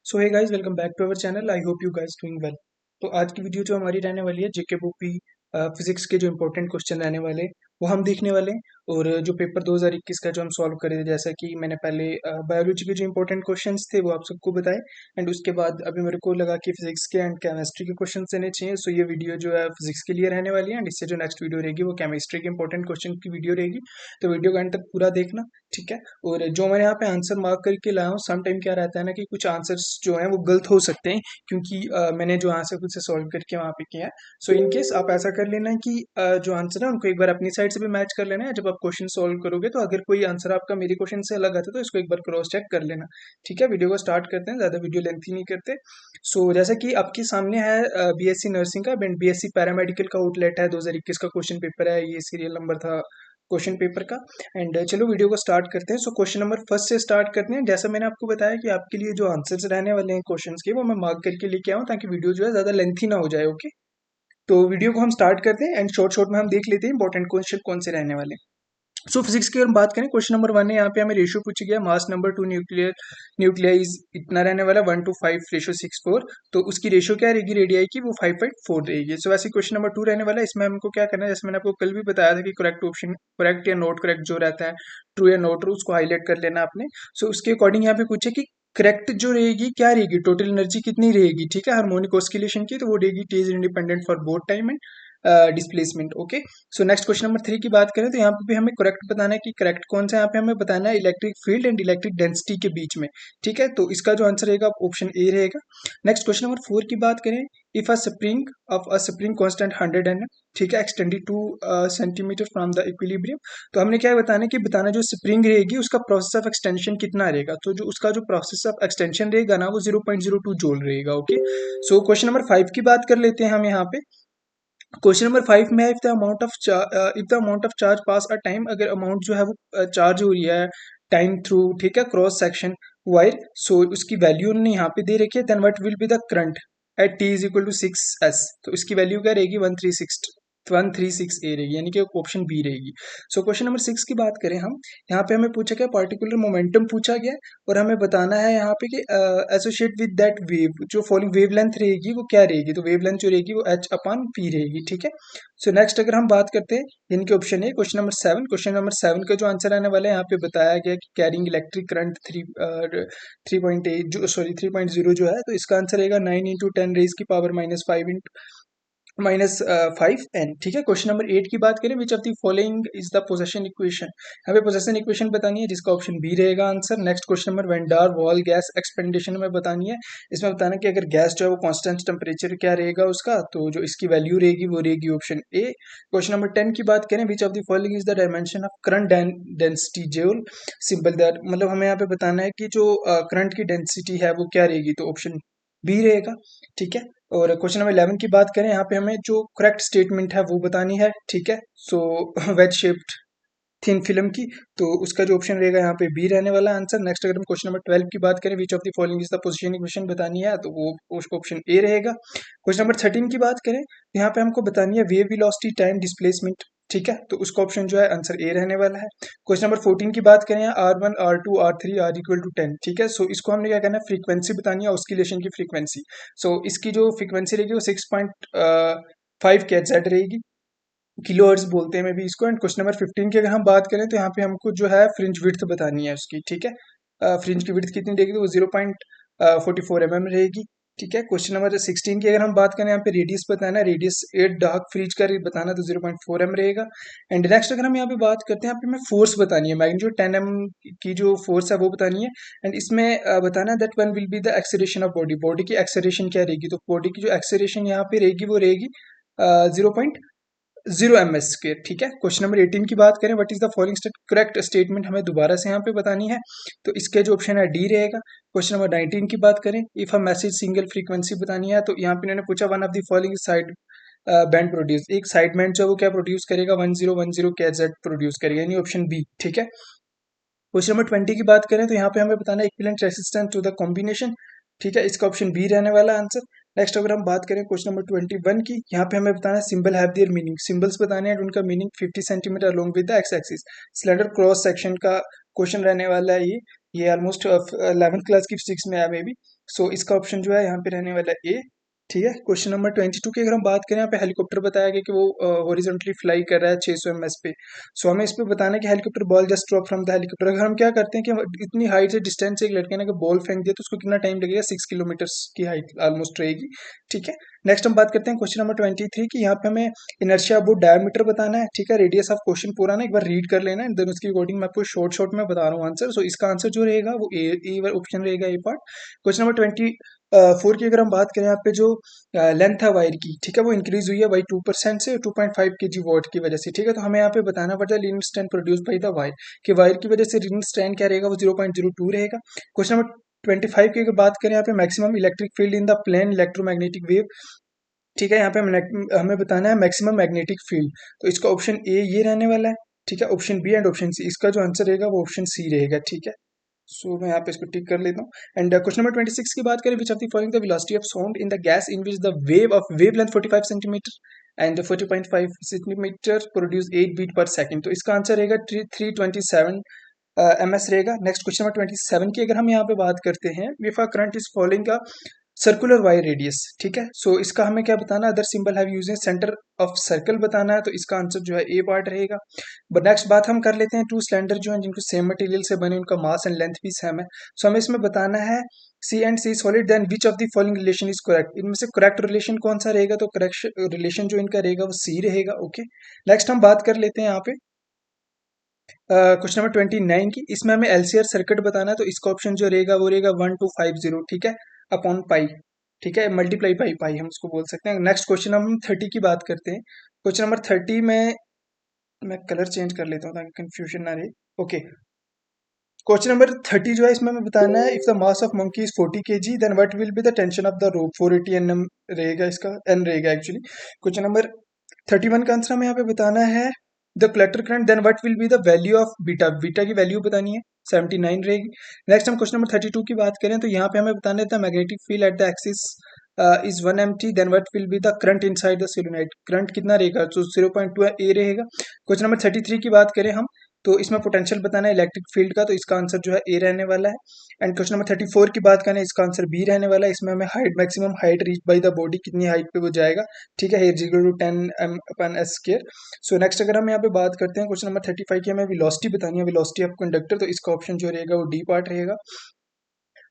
So hey guys, welcome back to our channel. I hope you guys doing well. तो आज की video जो हमारी रहने वाली है जेके बुक फिजिक्स के जो इंपॉर्टेंट क्वेश्चन रहने वाले वो हम देखने वाले हैं। और जो पेपर 2021 का जो हम सॉल्व करें, जैसा कि मैंने पहले बायोलॉजी के जो इंपॉर्टेंट क्वेश्चंस थे वो आप सबको बताए। एंड उसके बाद अभी मेरे को लगा कि फिजिक्स के एंड केमिस्ट्री के क्वेश्चन देने चाहिए। सो ये वीडियो जो है फिजिक्स के लिए रहने वाली है, एंड इससे जो नेक्स्ट वीडियो रहेगी वो केमिस्ट्री के इंपॉर्टेंट क्वेश्चन की वीडियो रहेगी। तो वीडियो का एंड तक पूरा देखना, ठीक है। और जो मैं यहाँ पे आंसर मार्क करके लाया हूँ, सम टाइम क्या रहता है ना कि कुछ आंसर्स जो हैं वो गलत हो सकते हैं, क्योंकि मैंने जो आंसर खुद से सॉल्व करके वहाँ पे किया है। सो इन केस आप ऐसा कर लेना कि जो आंसर है उनको एक बार अपनी साइड से भी मैच कर लेना है। जब आप क्वेश्चन सॉल्व करोगे तो अगर कोई आंसर आपका मेरे क्वेश्चन से अलग आता है तो इसको एक बार क्रॉस चेक कर लेना, ठीक है। वीडियो को स्टार्ट करते हैं, ज़्यादा वीडियो लेंथी नहीं करते। सो जैसा कि आपके सामने है बीएससी नर्सिंग का एंड बीएससी पैरामेडिकल का आउटलेट है, 2021 का क्वेश्चन पेपर है, ये सीरियल नंबर था क्वेश्चन पेपर का। एंड चलो वीडियो को स्टार्ट करते हैं। सो क्वेश्चन नंबर फर्स्ट से स्टार्ट करते हैं। जैसा मैंने आपको बताया कि आपके लिए जो आंसर्स रहने वाले हैं क्वेश्चंस के वो मैं मार्क करके लेके आऊँ, ताकि वीडियो जो है ज़्यादा लेंथी ना हो जाए, ओके। तो वीडियो को हम स्टार्ट करते हैं एंड शॉर्ट शॉर्ट में हम देख लेते हैं इंपॉर्टेंट क्वेश्चन कौन से रहने वाले हैं। सो फिजिक्स की अगर हम बात करें, क्वेश्चन नंबर 1 है, यहाँ पे हमें रेशियो पूछा गया mass number to nuclear nuclei is इतना रहने वाला 1:5:6:4। तो उसकी रेशियो क्या रहेगी रेडियाई की, वो 5.4 रहेगी। सो वैसे क्वेश्चन नंबर 2 रहने वाला है, इसमें हमको क्या करना है, जैसे मैंने आपको कल भी बताया था कि करेक्ट ऑप्शन, करेक्ट या नॉट करेक्ट जो रहता है, ट्रू या नॉट ट्रू, उसको हाईलाइट कर लेना आपने। सो उसके अकॉर्डिंग यहाँ पे पूछे कि करेक्ट जो रहेगी क्या रहेगी, टोटल एनर्जी कितनी रहेगी, ठीक है, हार्मोनिक ऑस्किलेशन की, तो वो रहेगी T is independent for both time and displacement, okay. So next question number 3 की बात करें तो यहाँ पे भी हमें करेक्ट बताना है कि करेक्ट कौन सा, यहाँ पे हमें बताना है electric field and electric density के बीच में, ठीक है। तो इसका जो आंसर रहेगा ऑप्शन ए रहेगा। नेक्स्ट क्वेश्चन नंबर 4 की बात करें, if a spring constant 100 Nm, ठीक है, extended 2 centimetre from the equilibrium. तो हमने क्या बताना है कि बताना जो स्प्रिंग रहेगी उसका प्रोसेस ऑफ एक्सटेंशन कितना रहेगा। तो जो उसका जो प्रोसेस ऑफ एक्सटेंशन रहेगा ना वो 0.02 जूल रहेगा, ओके। सो क्वेश्चन नंबर 5 की बात कर लेते हैं हम यहाँ पे। क्वेश्चन नंबर 5 में है, if the amount of charge pass a time, अगर अमाउंट जो है वो चार्ज हो रही है टाइम थ्रू, ठीक है, क्रॉस सेक्शन वायर। सो उसकी वैल्यू उन्होंने यहाँ पे दे रखी है, then what will be the current at T is equal to 6s। तो इसकी वैल्यू क्या रहेगी, 136 ए रहेगी, यानी कि ऑप्शन बी रहेगी। सो क्वेश्चन नंबर 6 की बात करें हम, यहाँ पे हमें पूछा गया पार्टिकुलर मोमेंटम पूछा गया, और हमें बताना है यहाँ पे कि एसोसिएट विद दैट वेव, जो फॉलोइंग वेव लेंथ रहेगी वो क्या रहेगी। तो वेव लेंथ जो रहेगी वो h/p रहेगी, ठीक है। सो नेक्स्ट अगर हम बात करते हैं, यानी कि ऑप्शन ए, क्वेश्चन नंबर 7 का जो आंसर आने वाला है, यहाँ पे बताया गया कि कैरिंग इलेक्ट्रिक करंट 3.8 जो 3.0 जो है, तो इसका आंसर रहेगा 9 × 10⁻⁵ -5n, ठीक है। क्वेश्चन नंबर 8 की बात करें, which of the following is the Poisson equation, हमें पोजेशन इक्वेशन बतानी है, जिसका ऑप्शन बी रहेगा answer. Next question number van der Waals gas expansion में बतानी है, इसमें बताना कि अगर गैस जो है वो कांस्टेंट टेम्परेचर क्या रहेगा उसका, तो जो इसकी वैल्यू रहेगी वो रहेगी ऑप्शन ए। क्वेश्चन नंबर 10 की बात करें, which of the following is the dimension of current density joule, simple that, मतलब हमें यहाँ पे बताना है कि जो करंट की डेंसिटी है वो क्या रहेगी, तो ऑप्शन बी रहेगा, ठीक है। और क्वेश्चन नंबर 11 की बात करें, यहाँ पे हमें जो करेक्ट स्टेटमेंट है वो बतानी है, ठीक है। सो वेज शेप्ड थिन फिल्म की, तो उसका जो ऑप्शन रहेगा यहाँ पे बी रहने वाला आंसर। नेक्स्ट अगर हम क्वेश्चन नंबर 12 की बात करें, which of the following is the position equation बतानी है, तो वो उसका ऑप्शन ए रहेगा। क्वेश्चन नंबर 13 की बात करें, तो यहाँ पे हमको बतानी है वेव वेलोसिटी टाइम डिस्प्लेसमेंट, ठीक है, तो उसका ऑप्शन जो है आंसर ए रहने वाला है। क्वेश्चन नंबर 14 की बात करें, R1 R2 R3 R = 10, ठीक है। इसको हमने क्या करना है, फ्रीक्वेंसी बतानी है, ऑस्किलेशन की फ्रीक्वेंसी। इसकी जो फ्रीक्वेंसी रहेगी वो 6.5 के जेड रहेगी, किलो हर्ट्ज बोलते हैं मे भी इसको। एंड क्वेश्चन नंबर 15 की अगर हम बात करें, तो यहाँ पे हमको जो है फ्रिंज विड्थ बतानी है उसकी, ठीक है। फ्रिंज की विड्थ कितनी रहेगी, तो वो 0.44 mm रहेगी, ठीक है। क्वेश्चन नंबर 16 की अगर हम बात करें, यहाँ पे रेडियस बताना है, रेडियस 8 डार्क फ्रीज का बताना, तो 0.4 m रहेगा। एंड नेक्स्ट अगर हम यहाँ पे बात करते हैं, यहाँ पे हमें फोर्स बतानी है, मैग्नीट्यूड 10 m की जो फोर्स है वो बतानी है। एंड इसमें बताना है that one will be the acceleration of body, body की एक्सेलरेशन क्या रहेगी, तो बॉडी की जो एक्सेलरेशन यहाँ पे रहेगी वो रहेगी 0.0 ms², ठीक है। क्वेश्चन नंबर 18 की बात करें, what is the following correct statement, हमें दोबारा से यहाँ पे बतानी है, तो इसके जो ऑप्शन है डी रहेगा। क्वेश्चन नंबर 19 की बात करें, if a message single frequency बतानी है, तो यहाँ पे इन्होंने पूछा one of the following side band produce, एक साइड बैंड जो है वो क्या प्रोड्यूस करेगा, 1010 KZ प्रोड्यूस करेगा, यानी ऑप्शन बी, ठीक है। क्वेश्चन नंबर 20 की बात करें, तो यहाँ पे हमें बताना है equivalent resistance to the combination, ठीक है, इसका ऑप्शन बी रहने वाला आंसर। नेक्स्ट अगर हम बात करें क्वेश्चन नंबर 21 की, यहाँ पे हमें बताना है symbol have their meaning, symbols बताने हैं उनका meaning 50 centimetre along with the x axis, cylinder cross section का क्वेश्चन रहने वाला है ये। ये ऑलमोस्ट 11th क्लास की फिजिक्स में है मे बी। सो इसका ऑप्शन जो है यहाँ पे रहने वाला है ए। ठीक है, क्वेश्चन नंबर 22 की अगर हम बात करें, यहाँ पे हेलीकॉप्टर बताया गया कि वो हॉरिजॉन्टली फ्लाई कर रहा है 600 ms पे। सो हमें इस पे बताना है कि helicopter ball just drop from the helicopter. अगर हम क्या करते हैं कि इतनी हाइट से डिस्टेंस से एक लड़के ने अगर बॉल फेंक दिया तो उसको कितना टाइम लगेगा, 6 किलोमीटर की हाइट ऑलमोस्ट रहेगी। ठीक है, नेक्स्ट हम बात करते हैं क्वेश्चन नंबर 23 की। यहाँ पे हमें इनर्शिया अबाउट डायमीटर बताना है। ठीक है, रेडियस ऑफ क्वेश्चन पूरा ना एक बार रीड कर लेना है, देन उसकी अकॉर्डिंग मैं आपको शॉर्ट शॉर्ट में बता रहा हूँ आंसर। सो इसका आंसर जो रहेगा वो ए ऑप्शन रहेगा, ए पार्ट। क्वेश्चन नंबर 24 की अगर हम बात करें, यहाँ पे जो लेंथ है वायर की, ठीक है, वो इंक्रीज हुई है बाई 2% से 2.5 kg वॉट की वजह से। ठीक है, तो हमें यहाँ पे बताना पड़ता है linear strength produce by the wire, कि वायर की वजह से लीनियर स्ट्रेंथ क्या रहेगा, वो 0.02 रहेगा। क्वेश्चन नंबर 25 की अगर बात करें, यहाँ पे maximum electric field in the plane electromagnetic wave. ठीक है, यहाँ पे हमें बताना है मैक्सिमम मैग्नेटिक फील्ड। तो इसका ऑप्शन ए ये रहने वाला है। ठीक है, option B and option C, इसका जो आंसर रहेगा वो ऑप्शन सी रहेगा। ठीक है, सो मैं यहाँ पे इसको टिक कर लेता हूँ। एंड क्वेश्चन नंबर 26 की बात करें, which of the following the velocity of sound in the gas in which the wave length 45 centimetre and 40.5 centimetre produce 8 beat per second. तो इसका आंसर रहेगा 327 ms रहेगा। नेक्स्ट क्वेश्चन नंबर 27 की अगर हम यहाँ पे बात करते हैं, if a current is following a circular wire radius. ठीक है, सो इसका हमें क्या बताना है, other symbol have used centre of circle बताना है। तो इसका आंसर जो है ए पार्ट रहेगा। बट नेक्स्ट बात हम कर लेते हैं, टू सिलेंडर जो हैं जिनको सेम मटेरियल से बने, उनका मास एंड लेंथ भी सेम है। सो हमें इसमें बताना है C and C solid, then which of the following relation is correct. इनमें से करेक्ट रिलेशन कौन सा रहेगा, तो करेक्ट रिलेशन जो इनका रहेगा वो सी रहेगा। ओके, नेक्स्ट हम बात कर लेते हैं यहाँ पे क्वेश्चन नंबर 29 की। इसमें हमें एलसीआर सर्किट बताना है। तो इसका ऑप्शन जो रहेगा वो रहेगा 1250। ठीक है, अपॉन पाई। ठीक है, मल्टीप्लाई बाई पाई हम उसको बोल सकते हैं। नेक्स्ट क्वेश्चन हम 30 की बात करते हैं। क्वेश्चन नंबर 30 में मैं कलर चेंज कर लेता हूँ ताकि कंफ्यूजन ना रहे। ओके, क्वेश्चन नंबर 30 जो है इसमें हमें बताना है, if the mass of monkey is 40 kg then what will be the tension of the rope. 480 Nm रहेगा, इसका एन रहेगा एक्चुअली। क्वेश्चन नंबर 31 का आंसर हमें यहाँ पे बताना है, the collector current then what will be the value of beta. Beta की वैल्यू बतानी है, 79 रहेगी। नेक्स्ट हम क्वेश्चन नंबर 32 की बात करें, तो यहाँ पे हमें बताना है the magnetic field at the axis is 1 mt then what will be the current inside the solenoid. Current कितना रहेगा, तो 0.2 ए रहेगा। क्वेश्चन नंबर 33 की बात करें हम, तो इसमें पोटेंशियल बताना है इलेक्ट्रिक फील्ड का। तो इसका आंसर जो है ए रहने वाला है। एंड क्वेश्चन नंबर 34 की बात करें, इसका आंसर बी रहने वाला है। इसमें हमें height, maximum height reach by the body, कितनी हाइट पे वो जाएगा। ठीक है, 0 to 10 m/s²। सो नेक्स्ट अगर हम यहाँ पे बात करते हैं क्वेश्चन नंबर 35 की, हमें वेलोसिटी बतानी है, वेलोसिटी ऑफ कंडक्टर। तो इसका ऑप्शन जो रहेगा वो डी पार्ट रहेगा।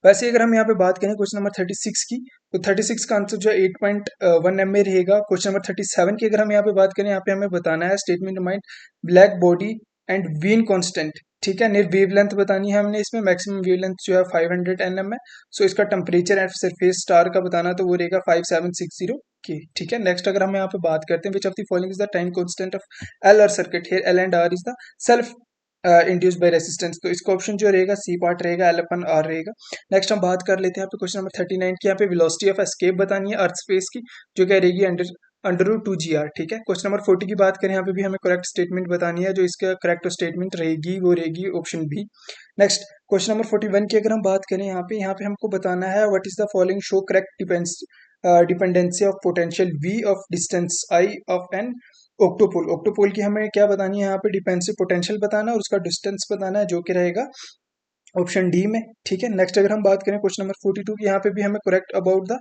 वैसे अगर हम यहाँ पे बात करें क्वेश्चन नंबर 36 की, तो 36 का आंसर जो है 8.1 m में रहेगा। क्वेश्चन नंबर 37 की अगर हम यहाँ पे बात करें, यहाँ पे हमें बताना है statement mind black body and Wien constant. ठीक है, नेट वेवलेंथ बतानी है हमने, इसमें मैक्सिमम वेवलेंथ जो है 500 nm है। सो इसका टेम्परेचर एट सरफेस स्टार का बताना, तो वो रहेगा 5760 के। ठीक है, नेक्स्ट अगर हम यहाँ पे बात करते हैं, which of the following is the time constant of L R circuit. Here L and R is the self induced by resistance. तो इसका ऑप्शन जो रहेगा सी पार्ट रहेगा, एल अपन आर रहेगा। नेक्स्ट हम बात कर लेते हैं यहाँ पे क्वेश्चन नंबर 39 की। यहाँ पे वेलोसिटी ऑफ एस्केप बतानी है अर्थ स्पेस की, जो क्या रहेगी अंडर रूट 2 GR। ठीक है, क्वेश्चन नंबर 40 की बात करें, यहाँ पे भी हमें करेक्ट स्टेटमेंट बतानी है। जो इसका करेक्ट स्टेटमेंट रहेगी वो रहेगी option B. Next question number 41 की अगर हम बात करें, यहाँ पे हमको बताना है what is the following show correct dependency of potential V of distance I of an octopole. Octopole की हमें क्या बतानी है, यहाँ पे डिपेंसिव पोटेंशियल बताना है और उसका डिस्टेंस बताना है, जो कि रहेगा ऑप्शन डी में। ठीक है, नेक्स्ट अगर हम बात करें क्वेश्चन नंबर 42 की, यहाँ पे भी हमें correct about the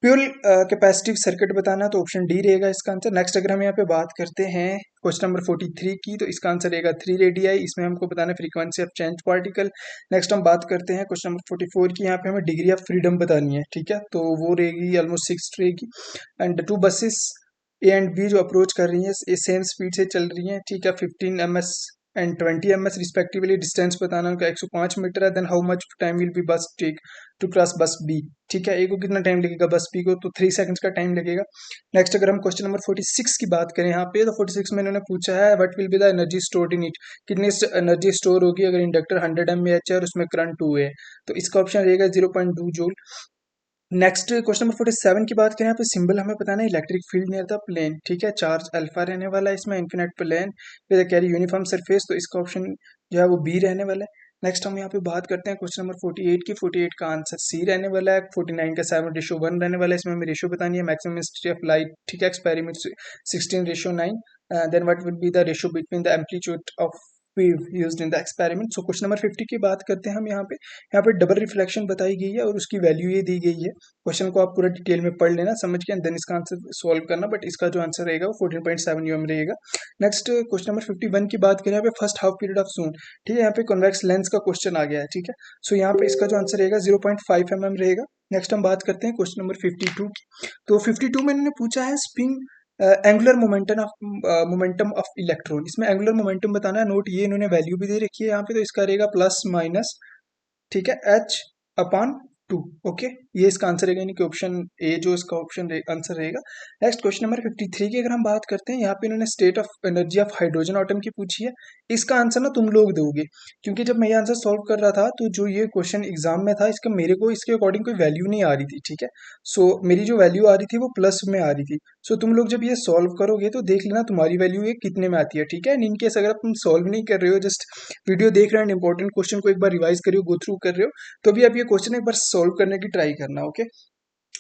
fuel capacitive circuit बताना है, तो ऑप्शन डी रहेगा इसका आंसर। नेक्स्ट अगर हम यहाँ पे बात करते हैं क्वेश्चन नंबर 43 की, तो इसका आंसर रहेगा 3 रेडियाई। इसमें हमको बताना है frequency of change particle. Next हम बात करते हैं क्वेश्चन नंबर 44 की, यहाँ पे हमें डिग्री ऑफ फ्रीडम बतानी है। ठीक है, तो वो रहेगी ऑलमोस्ट 6 रहेगी। And two buses A and B जो अप्रोच कर रही हैं सेम स्पीड से चल रही हैं। ठीक है, 15 ms and 20 ms respectively. Distance बताना उनका 105 मीटर है। Then how much time will be bus take to cross bus B. ठीक है, ए को कितना टाइम लगेगा, बस बी को, तो 3 सेकंड्स का टाइम लगेगा। नेक्स्ट अगर हम क्वेश्चन नंबर 46 की बात करें, यहाँ पे तो 46 में इन्होंने पूछा है what will be the energy stored in it. कितनी एनर्जी स्टोर होगी अगर इंडक्टर 100 mAh है और उसमें करंट 2 है। तो इसका ऑप्शन रहेगा 0.2 जूल। नेक्स्ट क्वेश्चन नंबर 47 की बात करें, यहाँ पे सिंबल हमें पता है electric field near the plane. ठीक है, चार्ज अल्फा रहने वाला है इसमें, infinite plane with carry uniform surface. तो इसका ऑप्शन जो है वो बी रहने वाला है। नेक्स्ट हम यहाँ पे बात करते हैं क्वेश्चन नंबर 48 की। 48 का आंसर सी रहने वाला है। 49 का 7:1 रहने वाला है। इसमें हमें रेशियो बतानी है मैक्सिमम इंटेंसिटी ऑफ लाइट। ठीक है, experiment 16:9। Then what will be the ratio between the amplitude of wave used in the experiment. So question number 50 की बात करते हैं हम यहाँ पे डबल रिफ्लेक्शन बताई गई है और उसकी वैल्यू ये दी गई है। क्वेश्चन को आप पूरा डिटेल में पढ़ लेना, समझ के देन इसका आंसर सॉल्व करना, बट इसका जो आंसर रहेगा वो 14.7 mm रहेगा। नेक्स्ट क्वेश्चन नंबर 51 की बात करें, यहाँ पे first half period of June, ठीक है, यहाँ पे कॉन्वेक्स लेंस का क्वेश्चन आ गया है, ठीक है। सो यहाँ पे इसका जो आंसर रहेगा 0.5 mm रहेगा। नेक्स्ट हम बात करते हैं क्वेश्चन नंबर 52 की। तो 52 में इन्होंने पूछा है spin angular momentum of electron. इसमें एंगुलर मोमेंटम बताना है, नोट ये इन्होंने वैल्यू भी दे रखी है यहाँ पे, तो इसका रहेगा प्लस माइनस, ठीक है, h/2। ओके, ये इसका आंसर रहेगा, यानी कि ऑप्शन ए जो इसका ऑप्शन आंसर रहेगा। नेक्स्ट क्वेश्चन नंबर 53 की अगर हम बात करते हैं, यहाँ पे इन्होंने state of energy of hydrogen atom की पूछी है। इसका आंसर ना तुम लोग दोगे, क्योंकि जब मैं ये आंसर सॉल्व कर रहा था तो जो ये क्वेश्चन एग्जाम में था, इसका मेरे को इसके अकॉर्डिंग कोई वैल्यू नहीं आ रही थी, ठीक है। सो मेरी जो वैल्यू आ रही थी वो प्लस में आ रही थी। सो तुम लोग जब ये सॉल्व करोगे तो देख लेना तुम्हारी वैल्यू ये कितने में आती है, ठीक है। इन केस अगर तुम सॉल्व नहीं कर रहे हो, जस्ट वीडियो देख रहे हो, इंपॉर्टेंट क्वेश्चन को एक बार रिवाइज करियो, गो थ्रू कर रहे हो, तो भी आप ये क्वेश्चन एक बार सॉल्व करने की ट्राई करना, ओके।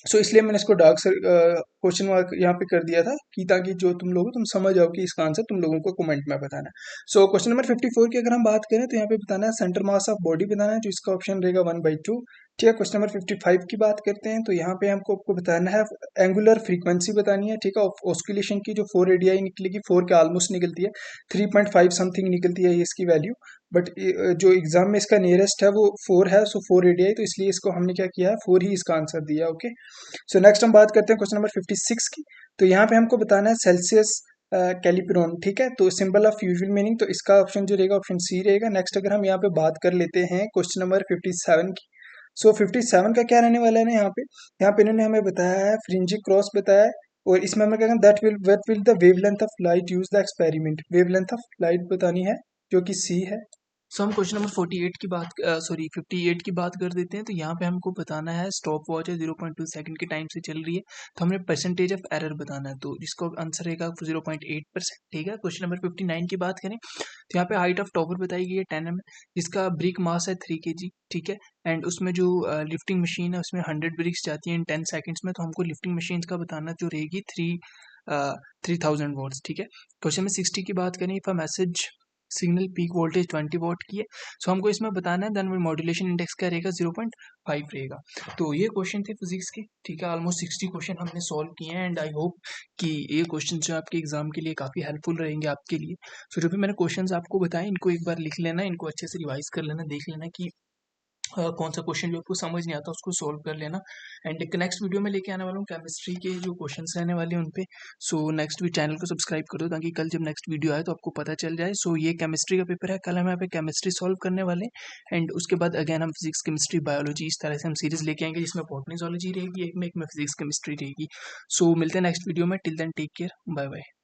सो इसलिए मैंने इसको डार्क क्वेश्चन मार्क यहाँ पे कर दिया था, कि ताकि जो तुम समझ जाओ कि इसका आंसर तुम लोगों को कमेंट में बताना है। सो क्वेश्चन नंबर 54 की अगर हम बात करें तो यहाँ पे बताना है सेंटर मास ऑफ बॉडी बताना है, जो इसका ऑप्शन रहेगा 1/2, ठीक है। क्वेश्चन नंबर 55 की बात करते हैं, तो यहाँ पे आपको बताना है एंगुलर फ्रीक्वेंसी बतानी है, ठीक है, ऑस्किलेशन की, जो 4 रेडियाई निकलेगी, 4 के ऑलमोस्ट निकलती है, 3.5 समथिंग निकलती है ये इसकी वैल्यू, बट जो एग्जाम में इसका नियरेस्ट है वो 4 है, सो 4 रेडियाई, तो इसलिए इसको हमने क्या किया है, 4 ही इसका आंसर दिया, ओके। सो नेक्स्ट हम बात करते हैं क्वेश्चन नंबर 56 की। तो यहाँ पे हमको बताना है सेल्सियस कैलिब्रॉन, ठीक है, तो सिंबल ऑफ यूजुअल मीनिंग, तो इसका ऑप्शन जो रहेगा ऑप्शन सी रहेगा। नेक्स्ट अगर हम यहाँ पे बात कर लेते हैं क्वेश्चन नंबर 57 की। सो 57 का क्या रहने वाला है ना, यहाँ पे इन्होंने हमें बताया है फ्रिंजी क्रॉस बताया है, और इसमें हमें क्या that will the wavelength of light use the experiment, wavelength of light बतानी है, जो कि सी है। सो हम क्वेश्चन नंबर 48 की बात 58 की बात कर देते हैं। तो यहाँ पे हमको बताना है स्टॉप वॉच है 0.2 सेकंड के टाइम से चल रही है, तो हमें परसेंटेज ऑफ एरर बताना है, तो जिसको आंसर रहेगा 0.8%, ठीक है। क्वेश्चन नंबर 59 की बात करें तो यहाँ पे हाइट ऑफ टॉवर बताई गई है 10 mm, जिसका ब्रिक मास है 3 kg, ठीक है, एंड उसमें जो लिफ्टिंग मशीन है उसमें 100 ब्रिक्स जाती है इन 10 सेकेंड्स में, तो हमको लिफ्टिंग मशीन का बताना जो रहेगी 3000 वॉट्स, ठीक है। क्वेश्चन में 60 की बात करें, if a message signal peak voltage 20 what की है, सो हमको इसमें बताना है देन मॉड्यूलेशन इंडेक्स क्या रहेगा 0.5 रहेगा। तो ये क्वेश्चन थे फिजिक्स के, ठीक है, ऑलमोस्ट 60 क्वेश्चन हमने सॉल्व किए हैं, एंड आई होप कि ये क्वेश्चन जो आपके एग्जाम के लिए काफ़ी हेल्पफुल रहेंगे आपके लिए। सो जो भी मैंने क्वेश्चन आपको बताए इनको एक बार लिख लेना, इनको अच्छे से रिवाइज कर लेना, देख लेना कि कौन सा क्वेश्चन जो आपको समझ नहीं आता उसको सोल्व कर लेना। एंड नेक्स्ट वीडियो में लेके आने वाला हूँ केमिस्ट्री के जो क्वेश्चंस रहने वाले हैं उन पे। सो नेक्स्ट भी चैनल को सब्सक्राइब कर दो, ताकि कल जब नेक्स्ट वीडियो आए तो आपको पता चल जाए। सो ये केमिस्ट्री का पेपर है, कल हम यहाँ पे केमिस्ट्री सॉल्व करने वाले हैं, एंड उसके बाद अगेन हम फिजिक्स केमिस्ट्री बायोलॉजी इस तरह से हम सीरीज लेके आएंगे, जिसमें बॉटनी, ज़ूलॉजी रहेगी एक में फिजिक्स केमिस्ट्री रहेगी। सो मिलते हैं नेक्स्ट वीडियो में, till then take care, bye bye.